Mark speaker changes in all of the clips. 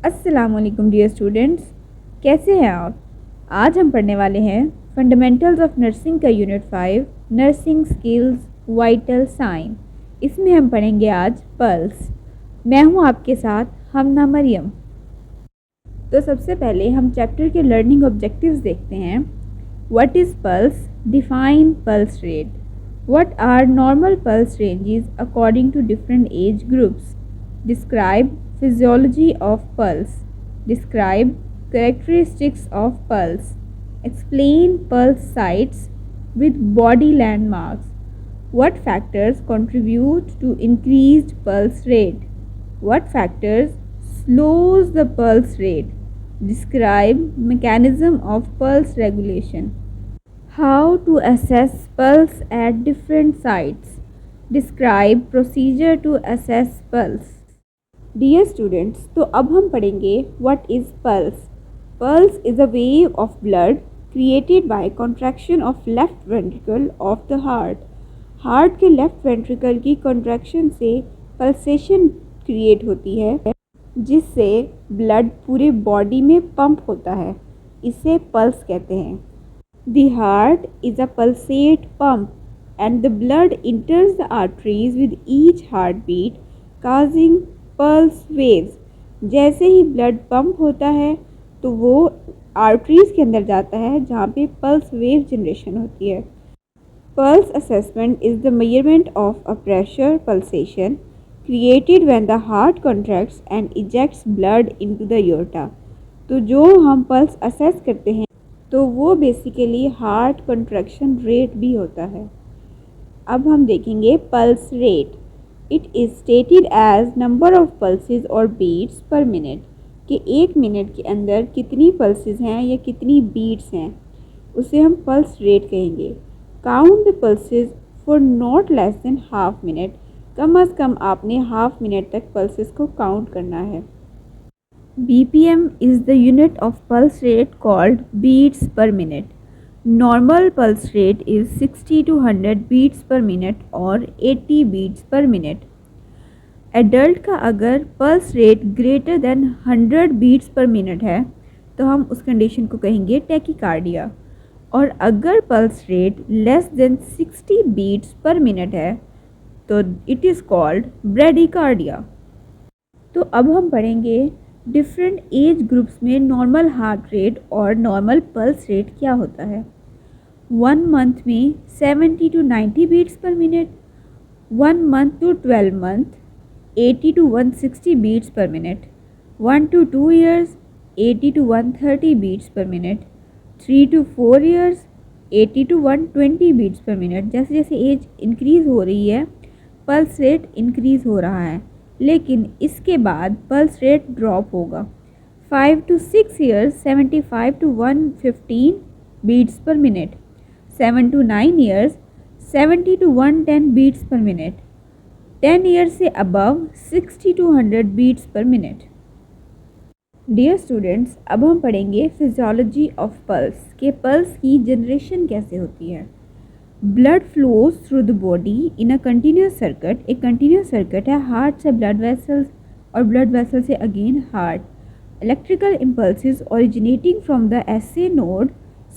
Speaker 1: अस्सलामुअलैकुम dear students, कैसे हैं आप। आज हम पढ़ने वाले हैं फंडामेंटल्स ऑफ नर्सिंग का unit 5 nursing skills vital sign. इसमें हम पढ़ेंगे आज पल्स। मैं हूं आपके साथ हमना मरियम। तो सबसे पहले हम चैप्टर के लर्निंग ऑब्जेक्टिव्स देखते हैं। What is pulse, define pulse rate, what are normal pulse ranges according to different age groups, describe physiology of pulse, describe characteristics of pulse, explain pulse sites with body landmarks, what factors contribute to increased pulse rate, what factors slows the pulse rate, describe mechanism of pulse regulation, how to assess pulse at different sites, describe procedure to assess pulse. Dear students, तो अब हम पढ़ेंगे what is pulse. Pulse is a wave of blood created by contraction of left ventricle of the heart. Heart के left ventricle की contraction से pulsation create होती है, जिससे ब्लड पूरे बॉडी में पंप होता है। इसे पल्स कहते हैं। The heart is a pulsate pump and the blood enters the arteries with each heartbeat causing pulse waves. जैसे ही ब्लड पंप होता है तो वो आर्टरीज के अंदर जाता है, जहाँ पे पल्स वेव जनरेशन होती है। Pulse assessment is the measurement of a pressure pulsation created when the heart contracts and ejects blood into the aorta. तो जो हम पल्स असेस करते हैं तो वो बेसिकली हार्ट कॉन्ट्रैक्शन रेट भी होता है। अब हम देखेंगे pulse rate. It is stated as number of pulses और बीट्स पर मिनट, कि एक मिनट के अंदर कितनी पल्सेस हैं या कितनी बीट्स हैं, उसे हम पल्स रेट कहेंगे। Count the pulses for not less than half minute. कम अज़ कम आपने हाफ मिनट तक पल्सेस को काउंट करना है। BPM is the unit of pulse rate called beats per minute. Normal pulse rate is 60 to 100 beats per minute और 80 beats per minute. Adult का अगर pulse rate greater than 100 beats per minute है तो हम उस condition को कहेंगे tachycardia, और अगर pulse rate less than 60 beats per minute है तो इट इज़ कॉल्ड ब्रेडिकार्डिया। तो अब हम पढ़ेंगे डिफरेंट एज ग्रुप्स में नॉर्मल हार्ट रेट और नॉर्मल पल्स रेट क्या होता है। 1 मंथ में 70 to 90 beats per minute, 1 month to 12 month 80 to 160 beats per minute, 1 to 2 years 80 to 130 beats per minute, 3 to 4 years 80 to 120 beats per minute. जैसे जैसे as increase हो रही है पल्स रेट इंक्रीज़ हो रहा है, लेकिन इसके बाद पल्स रेट ड्रॉप होगा। 5 to 6 years 75 to 115 beats per minute, 7 to 9 years 70 to 110 beats per minute, 10 years से above 60 to 100 beats per minute. Dear students, अब हम पढ़ेंगे फिजियोलॉजी ऑफ पल्स, के पल्स की जनरेशन कैसे होती है। Blood flows through the body in a continuous circuit. एक कंटिन्यूस सर्किट है, हार्ट से ब्लड वेसल्स और ब्लड वेसल से again heart. Electrical impulses originating from the SA node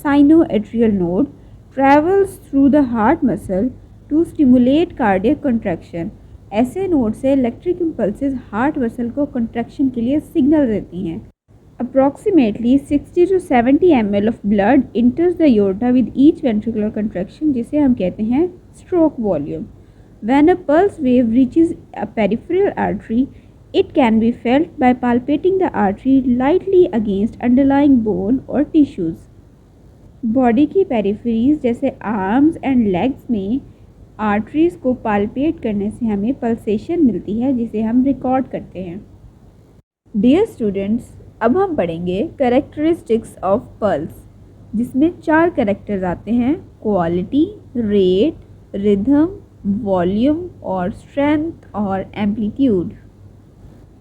Speaker 1: sinoatrial node travels through the heart muscle to stimulate cardiac contraction. SA node से electric impulses heart muscle को contraction के लिए signal देती हैं। Approximately 60 to 70 ml of blood enters the aorta with each ventricular contraction, जिसे हम कहते हैं stroke volume. When a pulse wave reaches a peripheral artery, it can be felt by palpating the artery lightly against underlying bone or tissues. Body की peripheries जैसे arms and legs में arteries को palpate करने से हमें pulsation मिलती है, जिसे हम रिकॉर्ड करते हैं। डियर स्टूडेंट्स, अब हम पढ़ेंगे कैरेक्टरिस्टिक्स ऑफ पल्स, जिसमें 4 कैरेक्टर्स आते हैं: क्वालिटी, रेट, रिदम, वॉल्यूम और स्ट्रेंथ और amplitude.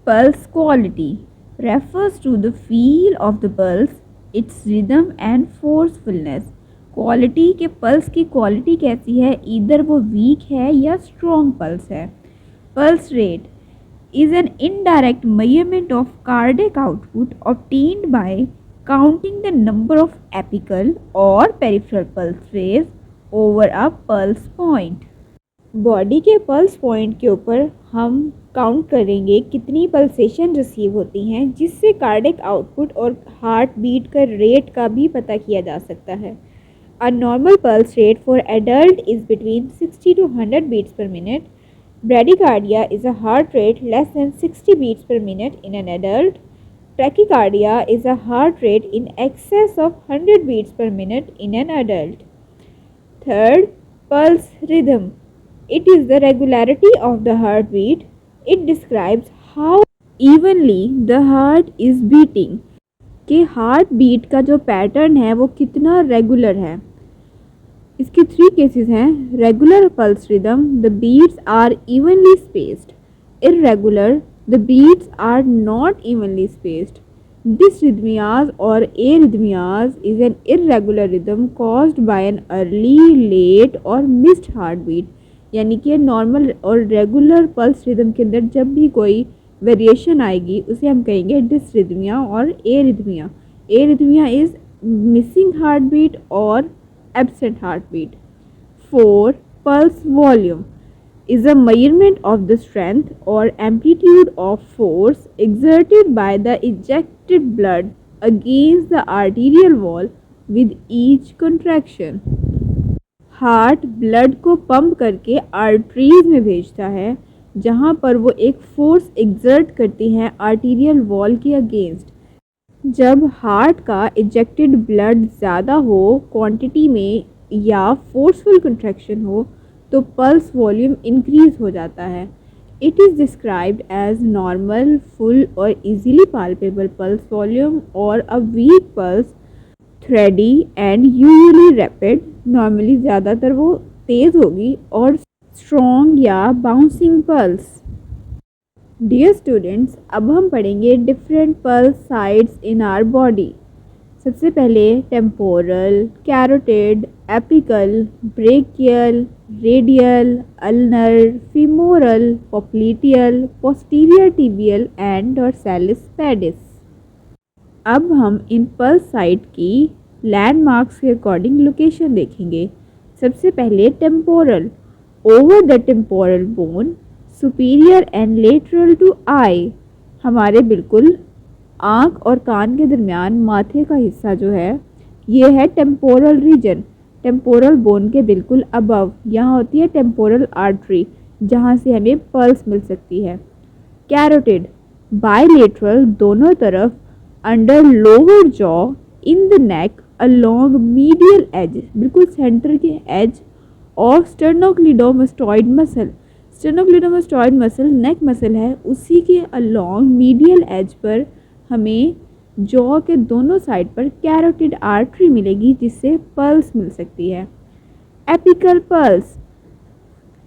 Speaker 1: Pulse quality refers to the feel of the pulse, its rhythm and forcefulness. Quality के पल्स की क्वालिटी कैसी है, इधर वो वीक है या स्ट्रॉन्ग पल्स है। Pulse rate is an indirect measurement of cardiac output obtained by counting the number of apical or peripheral pulse rates over a pulse point. Body के पल्स पॉइंट के ऊपर हम काउंट करेंगे कितनी pulsation receive होती हैं, जिससे कार्डिक आउटपुट और हार्ट बीट का रेट का भी पता किया जा सकता है. A normal pulse rate for adult is between 60 to 100 beats per minute. Bradycardia is a heart rate less than 60 beats per minute in an adult. Tachycardia is a heart rate in excess of 100 beats per minute in an adult. Third, pulse rhythm. It is the regularity of the heartbeat. It describes how evenly the heart is beating. कि heart beat का जो pattern है वो कितना regular है. इसके 3 cases हैं. Regular pulse rhythm, the beats are evenly spaced. Irregular, the beats are not evenly spaced. Dysrhythmias और arrhythmias is an irregular rhythm caused by an early, late और मिस्ड हार्ट बीट. यानी कि normal और regular pulse rhythm के अंदर जब भी कोई वेरिएशन आएगी उसे हम कहेंगे डिसरिथमिया और arrhythmia. Arrhythmia is missing heart beat और absent heart beat. 4. Pulse volume is a measurement of the strength or amplitude of force exerted by the ejected blood against the arterial wall with each contraction. Heart blood को pump करके arteries में भेजता है, जहाँ पर वो एक force exert करती हैं आर्टीरियल वॉल के अगेंस्ट. जब हार्ट का इजेक्टेड ब्लड ज़्यादा हो क्वांटिटी में या फोर्सफुल कंट्रैक्शन हो तो पल्स वॉल्यूम इंक्रीज हो जाता है. It is described as normal, full और इजीली पाल्पेबल पल्स वॉल्यूम और a weak pulse, thready and usually rapid. Normally ज़्यादातर वो तेज़ होगी, और स्ट्रॉन्ग या बाउंसिंग पल्स. डियर स्टूडेंट्स, अब हम पढ़ेंगे different pulse sites in our body. सबसे पहले temporal, carotid, apical, brachial, radial, ulnar, femoral, popliteal, posterior tibial and dorsalis pedis. अब हम इन पल्स साइट की लैंडमार्क्स के अकॉर्डिंग लोकेशन देखेंगे. सबसे पहले temporal. Over the temporal bone, superior and lateral to eye. हमारे बिल्कुल आँख और कान के दरमियान माथे का हिस्सा जो है ये है टेम्पोरल रीजन. टेम्पोरल बोन के बिल्कुल अबव यहाँ होती है टेम्पोरल आर्टरी, जहाँ से हमें पल्स मिल सकती है. कैरोटिड. बायलेटरल, दोनों तरफ, under lower jaw, in the neck, along medial edge, बिल्कुल सेंटर के edge of sternocleidomastoid muscle. Sternocleidomastoid muscle neck muscle है, उसी के अलोंग मीडियल एज पर हमें जॉ के दोनों साइड पर कैरोटिड आर्टरी मिलेगी, जिससे पल्स मिल सकती है. Apical pulse.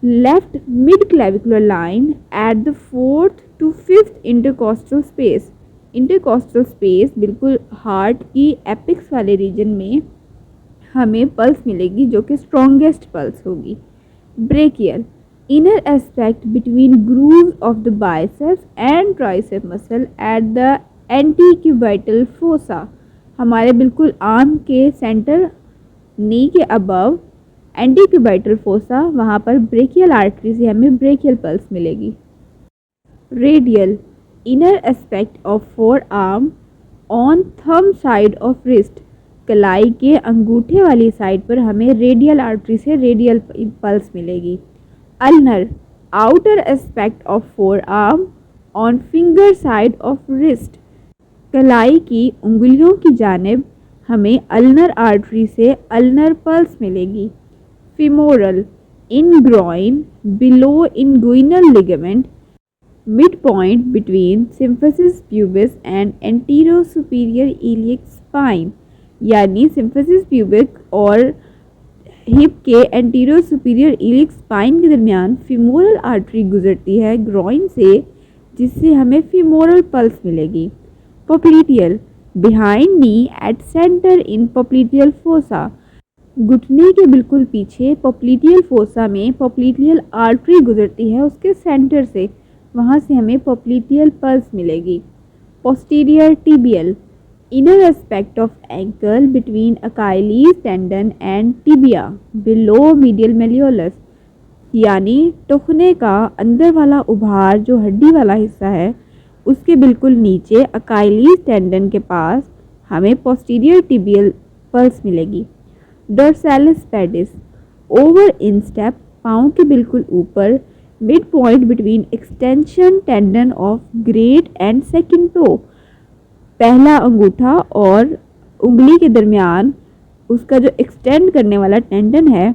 Speaker 1: Left mid clavicular line at the 4th to 5th intercostal space. Intercostal space बिल्कुल हार्ट की एपिक्स वाले रीजन में हमें पल्स मिलेगी, जो कि स्ट्रॉन्गेस्ट पल्स होगी. Brachial. Inner aspect between grooves of the biceps and tricep muscle at the antecubital fossa. हमारे बिल्कुल आर्म के सेंटर, नी के अबव एंटीक्यूबाइटल फोसा, वहाँ पर ब्रेकियल आर्टरी से हमें ब्रेकियल पल्स मिलेगी. Radial. Inner aspect of four arm on thumb side of wrist. कलाई के अंगूठे वाली साइड पर हमें रेडियल आर्टरी से रेडियल पल्स मिलेगी. Ulnar. Outer aspect of four arm on finger side of wrist. कलाई की उंगलियों की जानिब हमें अल्नर आर्टरी से अल्नर पल्स मिलेगी. Femoral. In groin, below inguinal ligament, mid point between symphysis pubis and antero superior iliac spine. यानी symphysis pubic और हिप के एंटीरो सुपीरियर इलियक स्पाइन के दरमियान फीमोरल आर्टरी गुजरती है ग्रॉइन से, जिससे हमें फीमोरल पल्स मिलेगी. Popliteal. Behind knee at centre in popliteal fossa. घुटने के बिल्कुल पीछे पॉप्लिटियल फोसा में पॉप्लिटियल आर्टरी गुजरती है उसके सेंटर से, वहाँ से हमें पोप्लीटियल पल्स मिलेगी। Posterior tibial, inner aspect of ankle between Achilles tendon and tibia below medial malleolus, यानी टखने का अंदर वाला उभार जो हड्डी वाला हिस्सा है उसके बिल्कुल नीचे अकाइलीज टेंडन के पास हमें पोस्टीरियर टिबियल पल्स मिलेगी। डोर्सालिस पेडिस, ओवर इंस्टेप, पाँव के बिल्कुल ऊपर, mid point between extension tendon of great and second toe, पहला अंगूठा और उंगली के दरमियान उसका जो एक्सटेंड करने वाला टेंडन है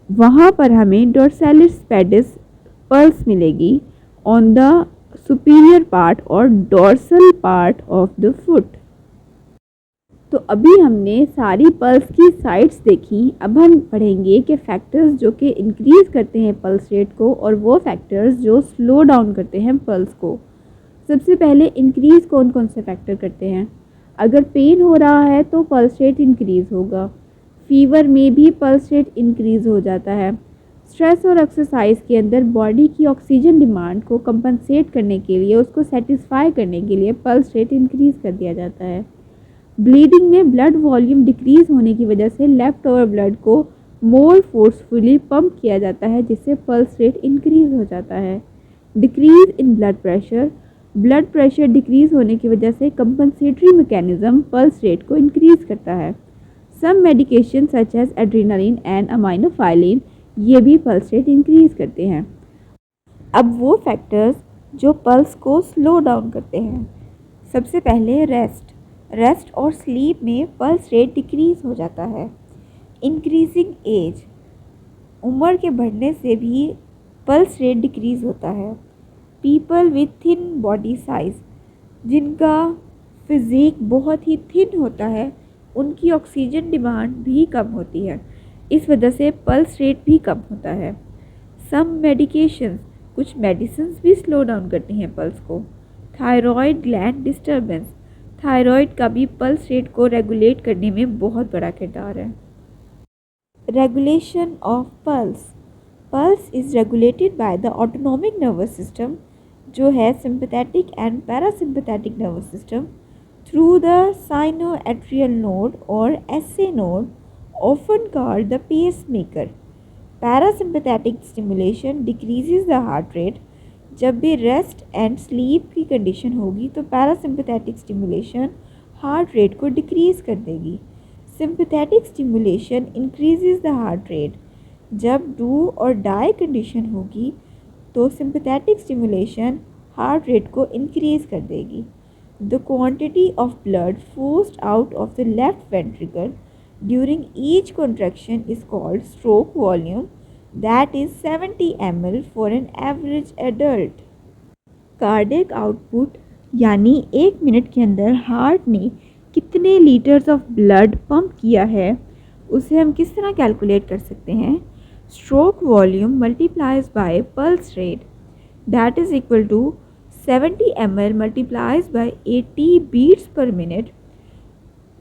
Speaker 1: वहाँ पर हमें डोर्सालिस पेडिस पल्स मिलेगी ऑन द सुपीरियर पार्ट और dorsal part of the foot. तो अभी हमने सारी पल्स की साइड्स देखी। अब हम पढ़ेंगे कि फैक्टर्स जो कि इंक्रीज़ करते हैं पल्स रेट को और वो फैक्टर्स जो स्लो डाउन करते हैं पल्स को। सबसे पहले इंक्रीज़ कौन कौन से फैक्टर करते हैं? अगर पेन हो रहा है तो पल्स रेट इंक्रीज़ होगा। फीवर में भी पल्स रेट इंक्रीज़ हो जाता है। स्ट्रेस और एक्सरसाइज के अंदर बॉडी की ऑक्सीजन डिमांड को कंपनसेट करने के लिए, उसको सेटिस्फाई करने के लिए पल्स रेट इंक्रीज़ कर दिया जाता है। ब्लीडिंग में ब्लड वॉल्यूम डिक्रीज़ होने की वजह से लेफ्ट ओवर ब्लड को मोर फोर्सफुली पंप किया जाता है जिससे पल्स रेट इंक्रीज़ हो जाता है। Decrease in blood pressure decrease होने की वजह से कंपनसेटरी मैकेनिज्म पल्स रेट को इंक्रीज़ करता है। Some medication such as adrenaline and aminophylline ये भी पल्स रेट इंक्रीज़ करते हैं। अब वो फैक्टर्स जो पल्स को स्लो डाउन करते हैं। सबसे पहले रेस्ट और स्लीप में पल्स रेट डिक्रीज़ हो जाता है। इंक्रीजिंग एज, उम्र के बढ़ने से भी पल्स रेट डिक्रीज़ होता है। People with thin body size, जिनका फिज़िक बहुत ही थिन होता है उनकी ऑक्सीजन डिमांड भी कम होती है, इस वजह से पल्स रेट भी कम होता है। सम मेडिकेशंस, कुछ मेडिसिन्स भी स्लो डाउन करती हैं पल्स को। थायराइड ग्लैंड डिस्टर्बेंस, थायराइड का भी पल्स रेट को रेगुलेट करने में बहुत बड़ा किरदार है। Regulation of pulse is regulated by the autonomic nervous system जो है sympathetic and parasympathetic nervous system through the sinoatrial node और SA node often called the pacemaker. Parasympathetic stimulation decreases the heart rate. जब भी rest and sleep की condition होगी तो parasympathetic stimulation heart rate को decrease कर देगी। Sympathetic stimulation increases the heart rate. जब डू और डाई कंडीशन होगी तो सिंपैथेटिक स्टिमुलेशन हार्ट रेट को इंक्रीज़ कर देगी। The quantity of blood forced out of the left ventricle during each contraction is called stroke volume, that is 70 ml for an average adult. Cardiac output यानी 1 minute के अंदर heart ने कितने litres of blood pump किया है उसे हम किस तरह कैलकुलेट कर सकते हैं? Stroke volume multiplies by pulse rate, that is equal to 70 ml multiplies by 80 beats per minute,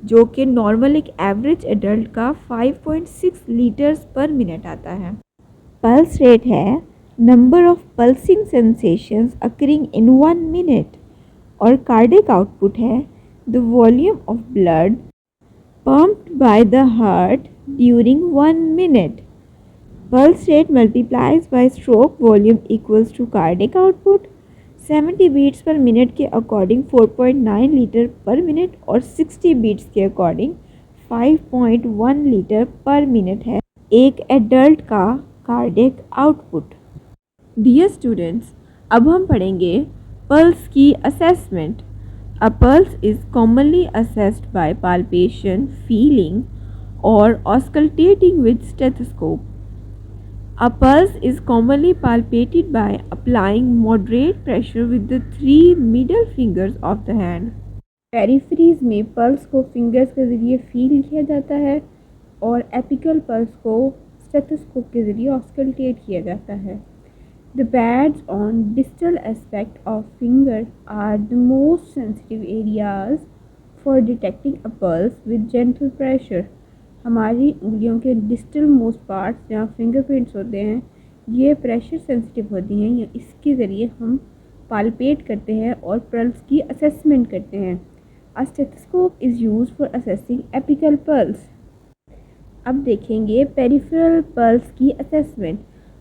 Speaker 1: जो कि नॉर्मल एक एवरेज एडल्ट का 5.6 लीटर्स पर मिनट आता है। पल्स रेट है number of pulsing sensations occurring in 1 minute और कार्डियक आउटपुट है the volume of blood pumped by the heart during 1 minute. Pulse rate multiplies by stroke volume equals to cardiac output. 70 beats per minute के according 4.9 litre per minute और 60 beats के according 5.1 litre per minute है एक adult का cardiac output. Dear students, अब हम पढ़ेंगे pulse की assessment. A pulse is commonly assessed by palpation, feeling और auscultating with stethoscope. A pulse is commonly palpated by applying moderate pressure with the 3 middle fingers of the hand. Peripheries में pulse को fingers के ज़रिए feel किया जाता है और apical pulse को स्टेथोस्कोप के ज़रिए ऑस्कल्टेट किया जाता है। The pads on distal aspect of finger are the most sensitive areas for detecting a pulse with gentle pressure. हमारी उंगलियों के डिस्टल मोस्ट पार्ट्स जहाँ फिंगरप्रिंट्स होते हैं ये प्रेशर सेंसिटिव होती हैं, या इसके ज़रिए हम पाल्पेट करते हैं और पल्स की असेसमेंट करते हैं। A stethoscope is used for assessing apical pulse. अब देखेंगे पेरिफेरल पल्स की assessment.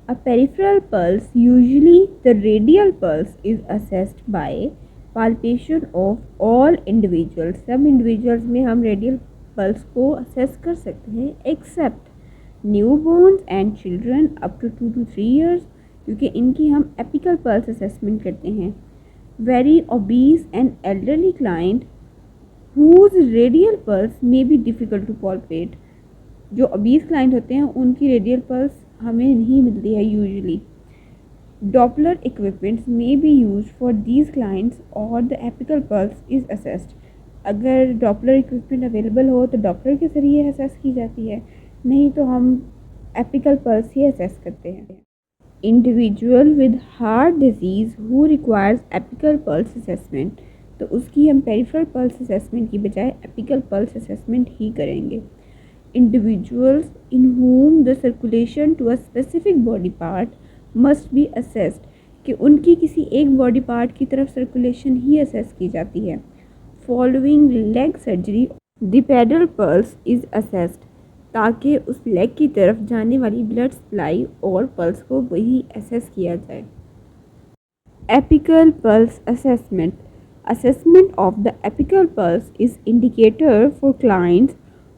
Speaker 1: A peripheral pulse, usually the radial pulse, is assessed by palpation of all individuals. सब इंडिविजुअल्स में हम रेडियल पल्स को असेस कर सकते हैं except newborns and children up to 2 to 3 years, क्योंकि इनकी हम एपिकल पल्स असेसमेंट करते हैं। Very obese and elderly client whose radial pulse may be difficult to palpate। जो ओबीस क्लाइंट होते हैं उनकी रेडियल पल्स हमें नहीं मिलती है usually. Doppler equipments may be use for these clients और the apical pulse is assessed. अगर डॉपलर इक्विपमेंट अवेलेबल हो तो डॉपलर के ज़रिए असेस की जाती है, नहीं तो हम एपिकल पल्स ही असेस करते हैं। Individual with heart disease who requires apical pulse assessment, तो उसकी हम पेरिफेरल पल्स असेसमेंट की बजाय एपिकल पल्स असेसमेंट ही करेंगे। Individuals in whom the circulation to a specific body part must be assessed, कि उनकी किसी एक बॉडी पार्ट की तरफ सर्कुलेशन ही असेस की जाती है। Following leg surgery the pedal pulse is assessed, ताकि उस लेग की तरफ जाने वाली ब्लड सप्लाई और पल्स को वही असेस किया जाए। Apical pulse assessment. Assessment of the apical pulse is indicator for clients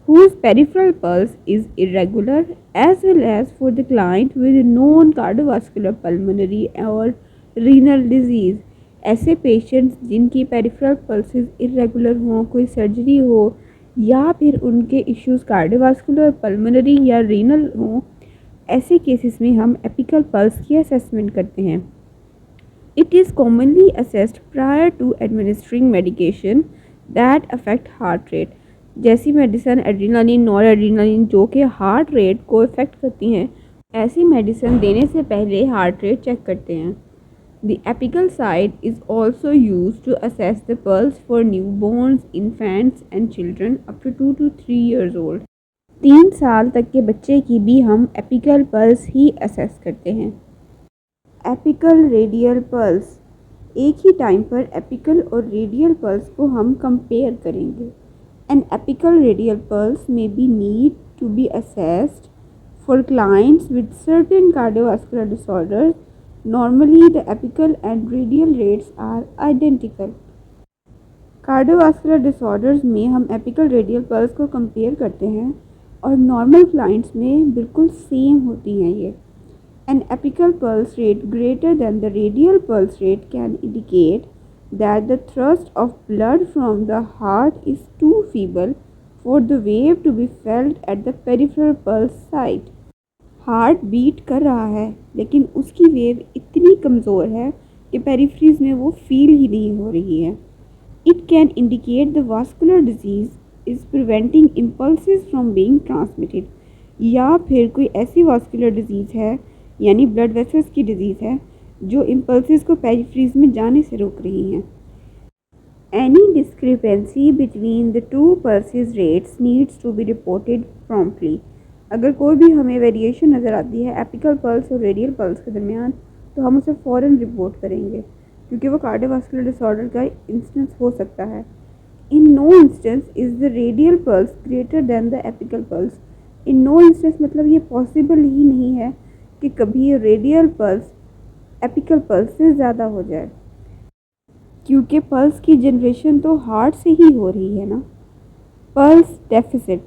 Speaker 1: whose peripheral pulse is irregular, as well as for the client with known cardiovascular, pulmonary और renal disease। ऐसे patients जिनकी peripheral pulses irregular हों, कोई surgery हो या फिर उनके issues cardiovascular, pulmonary या रीनल हों, ऐसे केसेस में हम एपिकल पल्स की असेसमेंट करते हैं। It is commonly assessed prior to administering medication that affect heart rate। जैसी मेडिसिन एड्रीनालिन, नॉर एड्रीनालिन जो कि हार्ट रेट को इफ़ेक्ट करती हैं, ऐसी मेडिसिन देने से पहले हार्ट रेट चेक करते हैं। The apical side is also used to assess the pulse for newborns, infants and children up to 2 to 3 years old। 3 साल तक के बच्चे की भी हम एपिकल पल्स ही असेस करते हैं। एपिकल रेडियल पल्स, एक ही टाइम पर एपिकल और रेडियल पल्स को हम कंपेयर करेंगे। एन एपिकल रेडियल पल्स में we need to be assessed for clients with certain cardiovascular disorders. Normally the apical and radial rates are identical. Cardiovascular disorders में हम एपिकल रेडियल पल्स को compare करते हैं और नॉर्मल क्लाइंट्स में बिल्कुल same होती हैं ये। An apical pulse rate greater than the radial pulse rate can indicate that the thrust of blood from the heart is too feeble for the wave to be felt at the peripheral pulse site। Heart beat कर रहा है लेकिन उसकी wave इतनी कमज़ोर है कि पेरिफ्रीज में वो फील ही नहीं हो रही है। It can indicate the vascular disease is preventing impulses from being transmitted, या फिर कोई ऐसी वास्कुलर डिजीज़ है यानी ब्लड वेसल्स की डिजीज़ है जो इम्पल्सेस को पेरिफ्रीज में जाने से रोक रही हैं। Any discrepancy between the two pulses rates needs to be reported promptly. अगर कोई भी हमें वेरिएशन नज़र आती है एपिकल पल्स और रेडियल पल्स के दरमियान, तो हम उसे फ़ौरन रिपोर्ट करेंगे क्योंकि वो कार्डियोवास्कुलर डिसऑर्डर का इंस्टेंस हो सकता है। In no instance is the radial pulse greater than the apical pulse. In no instance मतलब ये पॉसिबल ही नहीं है कि कभी रेडियल पल्स एपिकल पल्स से ज़्यादा हो जाए, क्योंकि पल्स की जनरेशन तो हार्ट से ही हो रही है ना। Pulse deficit.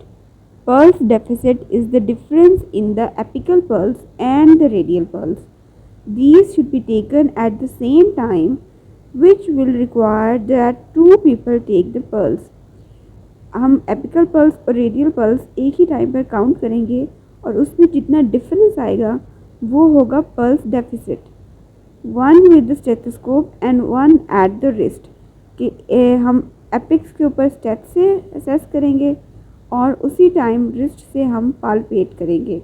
Speaker 1: Pulse deficit is the difference in the apical pulse and the radial pulse. These should be taken at the same time, which will require that two people take the pulse। हम apical pulse और radial pulse एक ही time पर count करेंगे और उसमें जितना difference आएगा वो होगा pulse deficit. One with the stethoscope and one at the wrist, कि हम एपिक्स के ऊपर स्टेथ से असेस करेंगे और उसी टाइम रिस्ट से हम पाल्पेट करेंगे।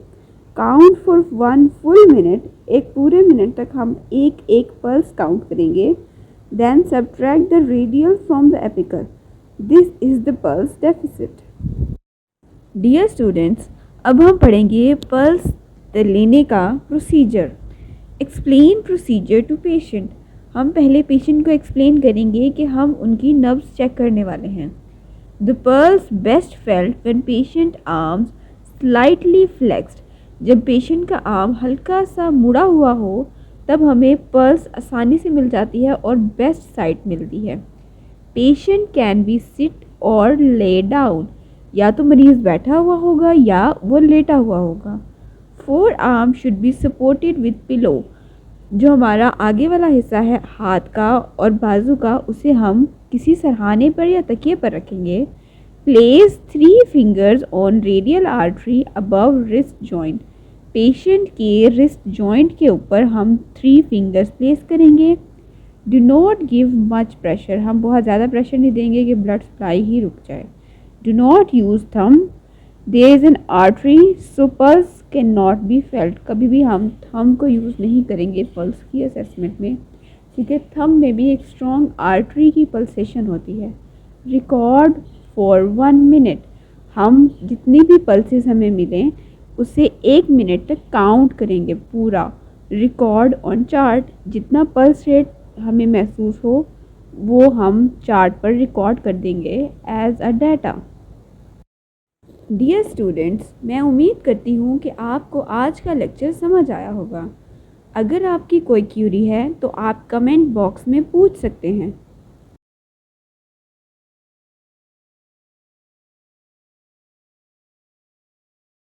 Speaker 1: काउंट फॉर 1 फुल मिनट, एक पूरे मिनट तक हम एक एक पल्स काउंट करेंगे। Then subtract the radial from the apical. This is the pulse deficit. Dear students, अब हम पढ़ेंगे पल्स लेने का procedure. Explain procedure to patient. हम पहले पेशेंट को एक्सप्लेन करेंगे कि हम उनकी नब्ज़ चेक करने वाले हैं। The pulse best felt when patient arms slightly flexed. जब पेशेंट का आर्म हल्का सा मुड़ा हुआ हो तब हमें पल्स आसानी से मिल जाती है और बेस्ट साइट मिलती है। पेशेंट कैन बी सिट और ले डाउन। या तो मरीज़ बैठा हुआ होगा या वो लेटा हुआ होगा। Four arm should be supported with pillow. जो हमारा आगे वाला हिस्सा है हाथ का और बाजू का, उसे हम किसी सरहाने पर या तकिए पर रखेंगे। Place 3 fingers on radial artery above wrist joint. Patient के रिस्ट जॉइंट के ऊपर हम 3 फिंगर्स प्लेस करेंगे। Do not give much pressure. हम बहुत ज़्यादा प्रेशर नहीं देंगे कि ब्लड सप्लाई ही रुक जाए। Do not use thumb. There is an artery so pulse can not be felt. कभी भी हम थंब को यूज़ नहीं करेंगे पल्स की असेसमेंट में, क्योंकि थंब में भी एक स्ट्रॉन्ग आर्टरी की पल्सेशन होती है। Record for 1 minute. हम जितनी भी पल्सेस हमें मिलें उसे 1 मिनट तक काउंट करेंगे पूरा। Record on chart. जितना पल्स रेट हमें महसूस हो वो हम चार्ट पर रिकॉर्ड कर देंगे एज अ डाटा। डियर स्टूडेंट्स, मैं उम्मीद करती हूँ कि आपको आज का लेक्चर समझ आया होगा। अगर आपकी कोई क्यूरी है तो आप कमेंट बॉक्स में पूछ सकते हैं।